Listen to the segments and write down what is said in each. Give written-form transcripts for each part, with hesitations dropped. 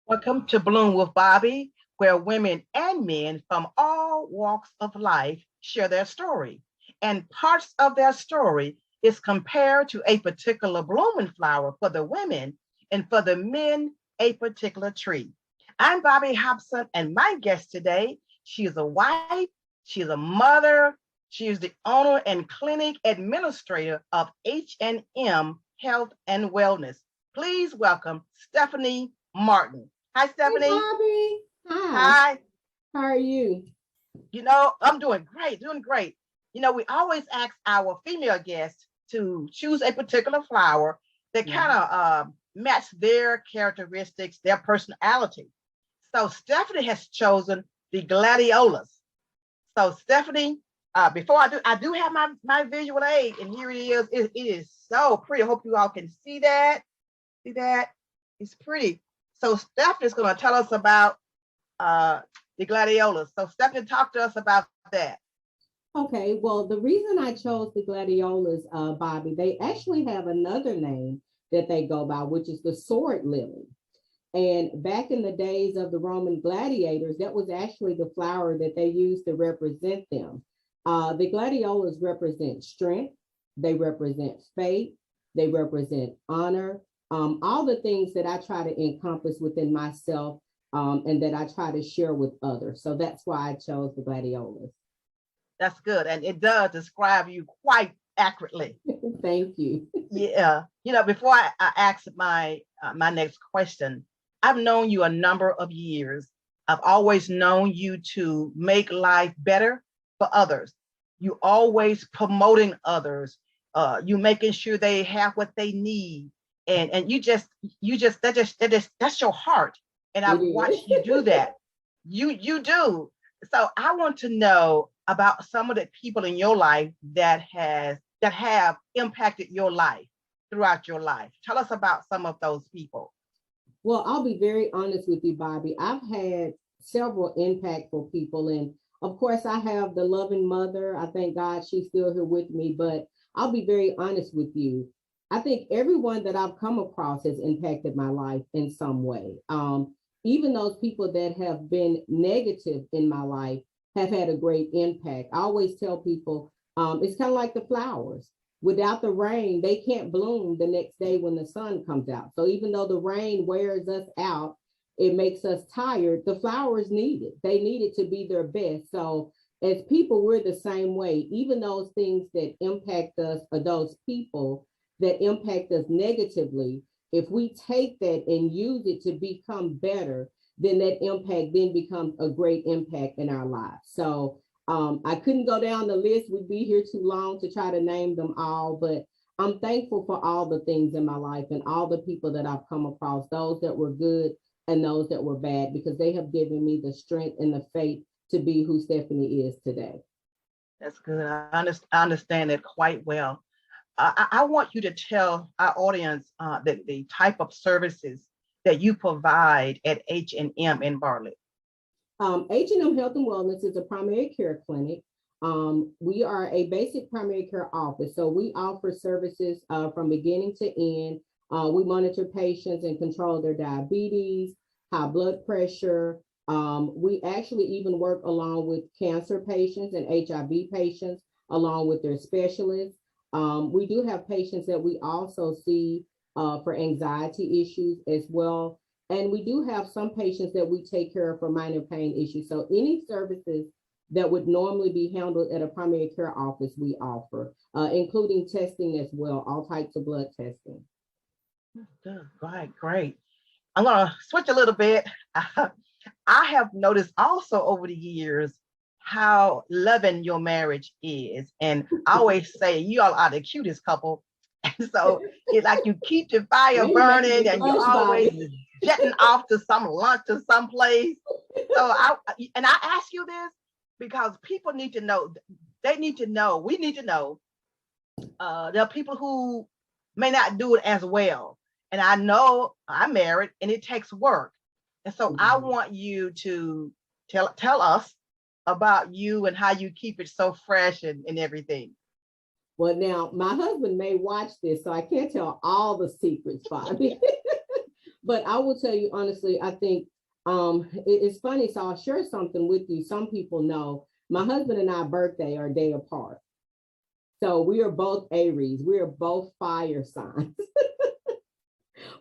Welcome to Bloom with Bobby, where women and men from all walks of life share their story. And parts of their story is compared to a particular blooming flower for the women and for the men, a particular tree. I'm Bobby Hobson, and my guest today, she is a wife, she is a mother, she is the owner and clinic administrator of H&M Health and Wellness. Please welcome Stephanie Martin. Hi, Hey, Stephanie. Bobby. Hi. Hi. How are you? I'm doing great, doing great. We always ask our female guests to choose a particular flower that Yeah. kind of match their characteristics, their personality. So Stephanie has chosen the gladiolus. So Stephanie, before I do have my visual aid, and here it is. It is so pretty. I hope you all can see that. See that? It's pretty. So Stephanie's going to tell us about uh, the gladiolus. So Stephanie, talk to us about that. Okay. Well, the reason I chose the gladiolas, Bobby, they actually have another name that they go by, which is the sword lily. And back in the days of the Roman gladiators, that was actually the flower that they used to represent them. The gladiolas represent strength, they represent faith, they represent honor, all the things that I try to encompass within myself and that I try to share with others. So that's why I chose the gladiolas. That's good. And it does describe you quite accurately. Thank you. Yeah. Before I ask my next question, I've known you a number of years. I've always known you to make life better for others. You always promoting others. You making sure they have what they need. And that's your heart. And It I've is. watched you do that. You do. So I want to know about some of the people in your life that have impacted your life throughout your life. Tell us about some of those people. Well, I'll be very honest with you, Bobby. I've had several impactful people. And of course, I have the loving mother. I thank God she's still here with me. But I'll be very honest with you. I think everyone that I've come across has impacted my life in some way. Even those people that have been negative in my life have had a great impact. I always tell people it's kind of like the flowers. Without the rain, they can't bloom the next day when the sun comes out. So even though the rain wears us out, it makes us tired. The flowers need it. They need it to be their best. So as people, we're the same way. Even those things that impact us or those people that impact us negatively, if we take that and use it to become better, then that impact then becomes a great impact in our lives. So I couldn't go down the list. We'd be here too long to try to name them all, but I'm thankful for all the things in my life and all the people that I've come across, those that were good and those that were bad, because they have given me the strength and the faith to be who Stephanie is today. That's good. I understand it quite well. I want you to tell our audience the type of services that you provide at H&M in Bartlett. H&M Health and Wellness is a primary care clinic. We are a basic primary care office, so we offer services from beginning to end. We monitor patients and control their diabetes, high blood pressure. We actually even work along with cancer patients and HIV patients, along with their specialists. We do have patients that we also see for anxiety issues as well. And we do have some patients that we take care of for minor pain issues. So any services that would normally be handled at a primary care office, we offer, including testing as well, all types of blood testing. Good. Right, great. I'm going to switch a little bit. I have noticed also over the years how loving your marriage is. And I always say you all are the cutest couple. And so it's like you keep the fire Now you're making me burning and you're blush, always Bobby. jetting off to some lunch or someplace. So I ask you this because people need to know, they need to know, we need to know there are people who may not do it as well. And I know I'm married and it takes work. And so I Mhm. want you to tell us about you and how you keep it so fresh and everything. Well, now my husband may watch this, so I can't tell all the secrets, Bobby. But I will tell you honestly, I think it's funny. So I'll share something with you. Some people know my husband and I birthday are a day apart. So we are both Aries. We are both fire signs,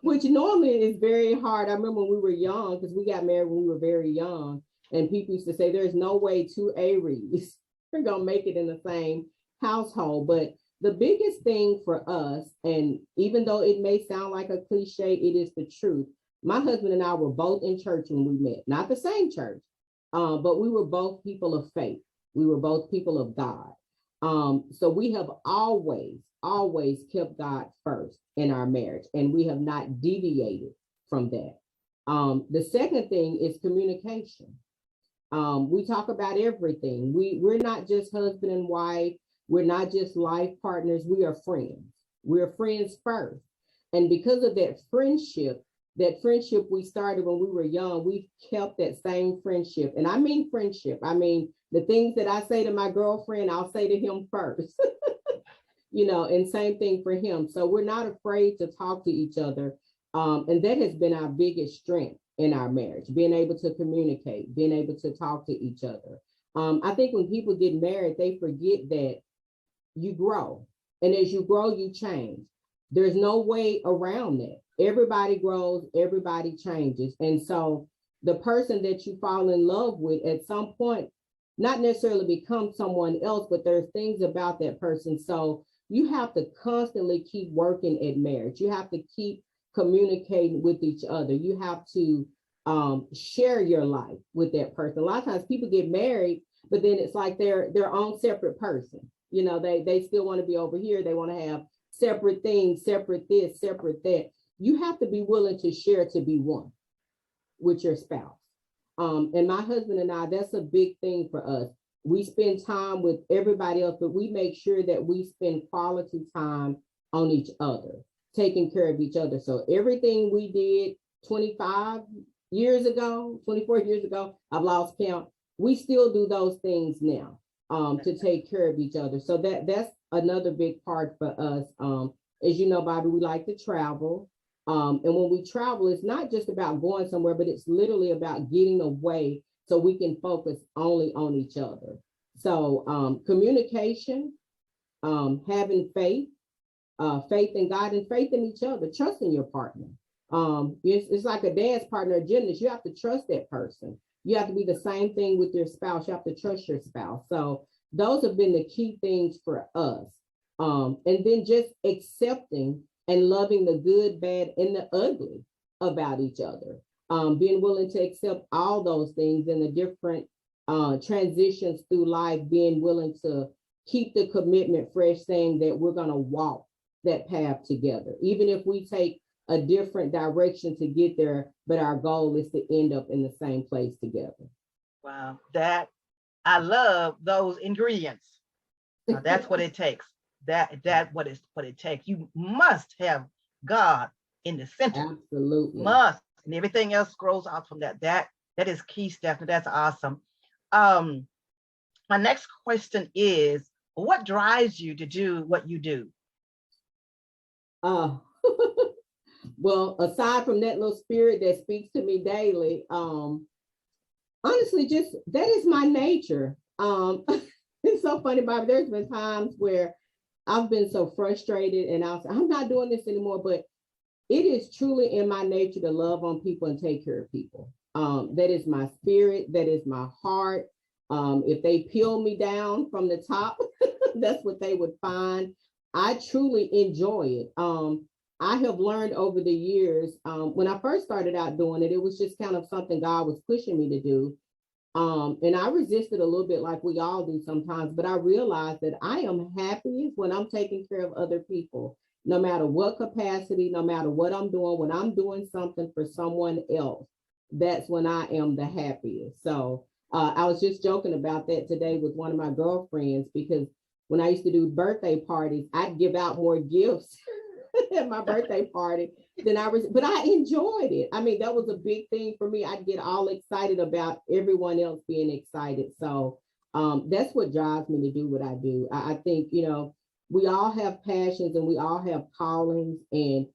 which normally is very hard. I remember when we were young, because we got married when we were very young, and people used to say there's no way two Aries are gonna make it in the same household. But the biggest thing for us, and even though it may sound like a cliche, it is the truth. My husband and I were both in church when we met, not the same church, but we were both people of faith. We were both people of God. So we have always kept God first in our marriage, and we have not deviated from that. The second thing is communication. We talk about everything. We're not just husband and wife. We're not just life partners. We are friends. We're friends first. And because of that friendship we started when we were young, we've kept that same friendship. And I mean friendship. I mean, the things that I say to my girlfriend, I'll say to him first. And same thing for him. So we're not afraid to talk to each other. And that has been our biggest strength in our marriage, being able to communicate, being able to talk to each other. I think when people get married, they forget that you grow. And as you grow, you change. There's no way around that. Everybody grows, everybody changes. And so the person that you fall in love with at some point, not necessarily become someone else, but there's things about that person. So you have to constantly keep working at marriage. You have to keep communicating with each other. You have to share your life with that person. A lot of times people get married, but then it's like they're their own separate person. They still want to be over here. They want to have separate things, separate this, separate that. You have to be willing to share, to be one with your spouse. And my husband and I, that's a big thing for us. We spend time with everybody else, but we make sure that we spend quality time on each other, taking care of each other. So everything we did 25 years ago, 24 years ago, I've lost count. We still do those things now to take care of each other. So that's another big part for us. As you know, Bobby, we like to travel. And when we travel, it's not just about going somewhere, but it's literally about getting away so we can focus only on each other. So communication, having faith in God and faith in each other, trusting your partner. It's like a dance partner, a gymnast. You have to trust that person. You have to be the same thing with your spouse. You have to trust your spouse. So those have been the key things for us. And then just accepting and loving the good, bad, and the ugly about each other. Being willing to accept all those things and the different transitions through life, being willing to keep the commitment fresh, saying that we're going to walk that path together, even if we take a different direction to get there, but our goal is to end up in the same place together. Wow, that I love those ingredients. That's what it takes. What it takes. You must have God in the center. Absolutely. Must. And everything else grows out from that. That is key, Stephanie. That's awesome. My next question is, what drives you to do what you do? Well, aside from that little spirit that speaks to me daily, honestly, just that is my nature. It's so funny, Bobby. There's been times where I've been so frustrated and I'll say, I'm not doing this anymore, but it is truly in my nature to love on people and take care of people. That is my spirit. That is my heart. If they peel me down from the top, that's what they would find. I truly enjoy it. I have learned over the years, when I first started out doing it, it was just kind of something God was pushing me to do. And I resisted a little bit like we all do sometimes, but I realized that I am happiest when I'm taking care of other people, no matter what capacity, no matter what I'm doing. When I'm doing something for someone else, that's when I am the happiest. So I was just joking about that today with one of my girlfriends, because when I used to do birthday parties, I'd give out more gifts at my birthday party than I was, but I enjoyed it. I mean, that was a big thing for me. I'd get all excited about everyone else being excited. So that's what drives me to do what I do. I think, we all have passions and we all have callings, and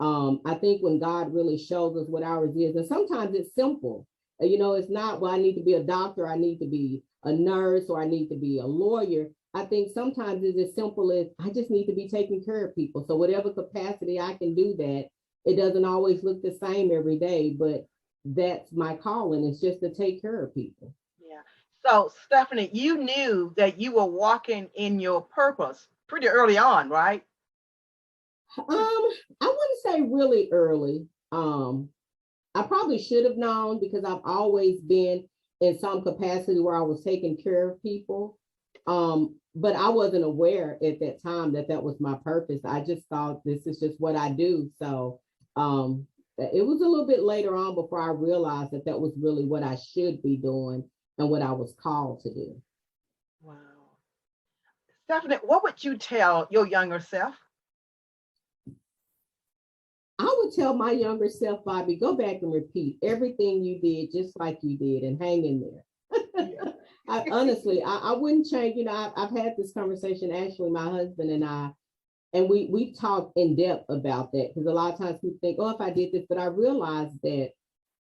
I think when God really shows us what ours is, and sometimes it's simple. It's not, well, I need to be a doctor, I need to be a nurse, or I need to be a lawyer. I think sometimes it's as simple as I just need to be taking care of people. So whatever capacity I can do that, it doesn't always look the same every day, but that's my calling. It's just to take care of people. Yeah. So, Stephanie, you knew that you were walking in your purpose pretty early on, right? I wouldn't say really early. I probably should have known because I've always been in some capacity where I was taking care of people. But I wasn't aware at that time that that was my purpose. I just thought this is just what I do. So it was a little bit later on before I realized that that was really what I should be doing and what I was called to do. Wow. Stephanie, what would you tell your younger self? I would tell my younger self, Bobby, go back and repeat everything you did just like you did and hang in there. Yeah. I wouldn't change. I've had this conversation, actually, my husband and I, and we talked in depth about that because a lot of times people think, oh, if I did this, but I realized that,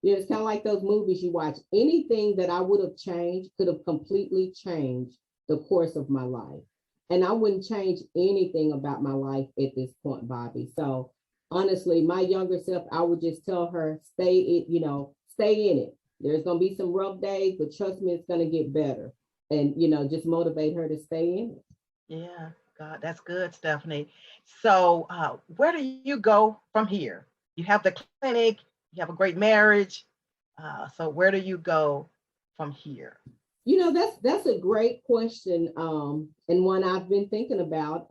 it's kind of like those movies you watch. Anything that I would have changed could have completely changed the course of my life. And I wouldn't change anything about my life at this point, Bobby. So honestly, my younger self, I would just tell her, stay in it. There's gonna be some rough days, but trust me, it's gonna get better. And just motivate her to stay in it. Yeah, God, that's good, Stephanie. So, where do you go from here? You have the clinic, you have a great marriage. So, where do you go from here? That's a great question, and one I've been thinking about.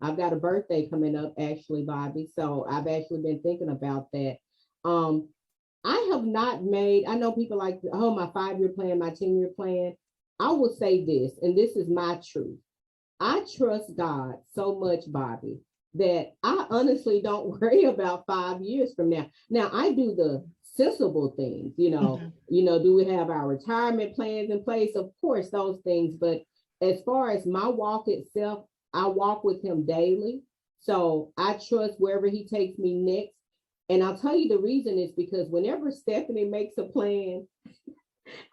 I've got a birthday coming up, actually, Bobby. So I've actually been thinking about that. Um, I have not made. I know people like, oh, my 5-year plan, my 10-year plan. I will say this, and this is my truth. I trust God so much, Bobby, that I honestly don't worry about 5 years from now. Now I do the sensible things, Mhm. do we have our retirement plans in place? Of course, those things. But as far as my walk itself, I walk with him daily. So I trust wherever he takes me next. And I'll tell you the reason is because whenever Stephanie makes a plan,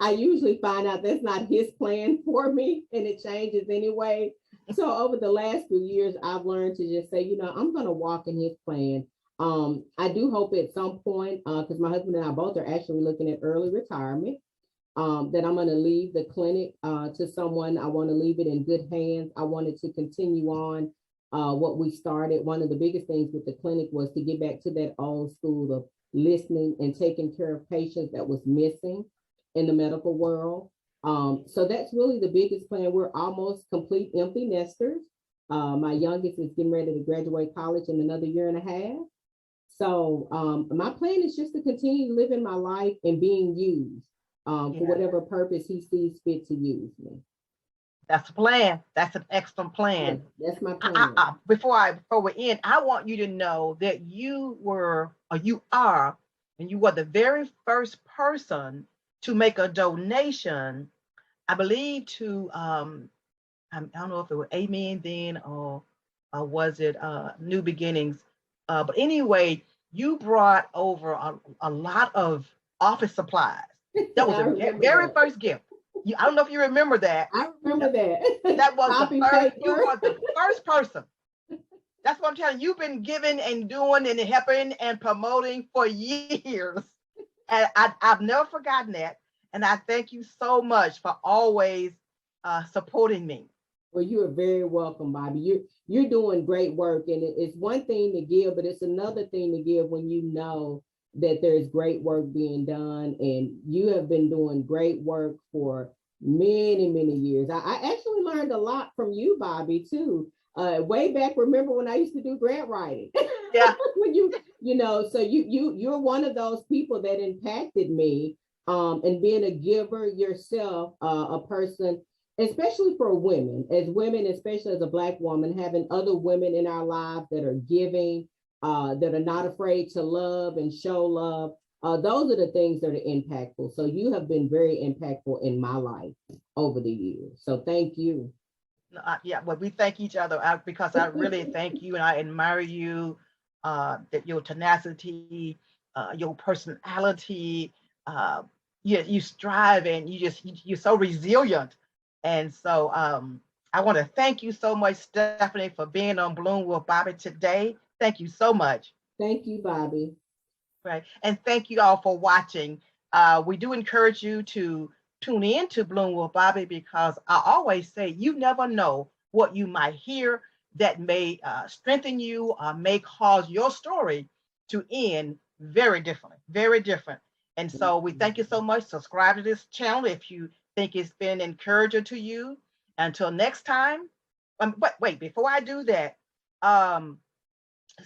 I usually find out that's not his plan for me and it changes anyway. So over the last few years, I've learned to just say, I'm going to walk in his plan. I do hope at some point, because my husband and I both are actually looking at early retirement, that I'm going to leave the clinic to someone. I want to leave it in good hands. I wanted to continue on what we started. One of the biggest things with the clinic was to get back to that old school of listening and taking care of patients that was missing in the medical world. So that's really the biggest plan. We're almost complete empty nesters. My youngest is getting ready to graduate college in another year and a half. So my plan is just to continue living my life and being used for Yeah, whatever purpose he sees fit to use me. that's a plan. That's an excellent Yeah, plan. that's my plan. Before we end, I want you to know that you were, or you are, and you were the very first person to make a donation, I believe, to I don't know if it was Amen then, or was it New Beginnings. But anyway, you brought over a lot of office supplies. That was I the remember very that. first gift. I don't know if you remember that. I remember that. That was the Copy first. You paper. were the first person. That's what I'm telling you. You've been giving and doing and helping and promoting for years. And I've never forgotten that. And I thank you so much for always supporting me. Well, you are very welcome, Bobby. You're doing great work, and it's one thing to give, but it's another thing to give when you know that there's great work being done, and you have been doing great work for many, many years. I actually learned a lot from you, Bobby, too. Way back, remember when I used to do grant writing? Yeah. When so you're one of those people that impacted me, and being a giver yourself, a person, especially for women, as women, especially as a Black woman, having other women in our lives that are giving, that are not afraid to love and show love. Those are the things that are impactful. So you have been very impactful in my life over the years. So thank you. Yeah, well, we thank each other because I really thank you and I admire you. that your tenacity, your personality, uh, you strive, and you're so resilient. And so I want to thank you so much, Stephanie, for being on Bloom with Bobby today. Thank you so much. Thank you, Bobby. Right. And thank you all for watching. We do encourage you to tune in to Bloom with Bobby, because I always say you never know what you might hear that may strengthen you or may cause your story to end very differently, very different. And so we thank you so much. Subscribe to this channel if you think it's been encouraging to you. Until next time. But wait, before I do that, um,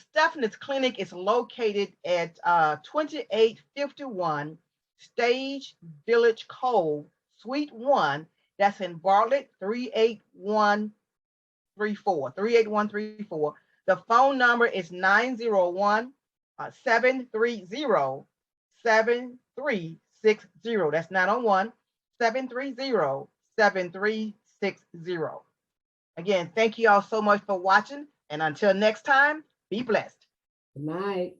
Stephanie's clinic is located at 2851 Stage Village Cove, Suite 1. That's in Bartlett, 38134. The phone number is 901 730 7360. That's 901 730 7360. Again, thank you all so much for watching. And until next time, be blessed. Good night.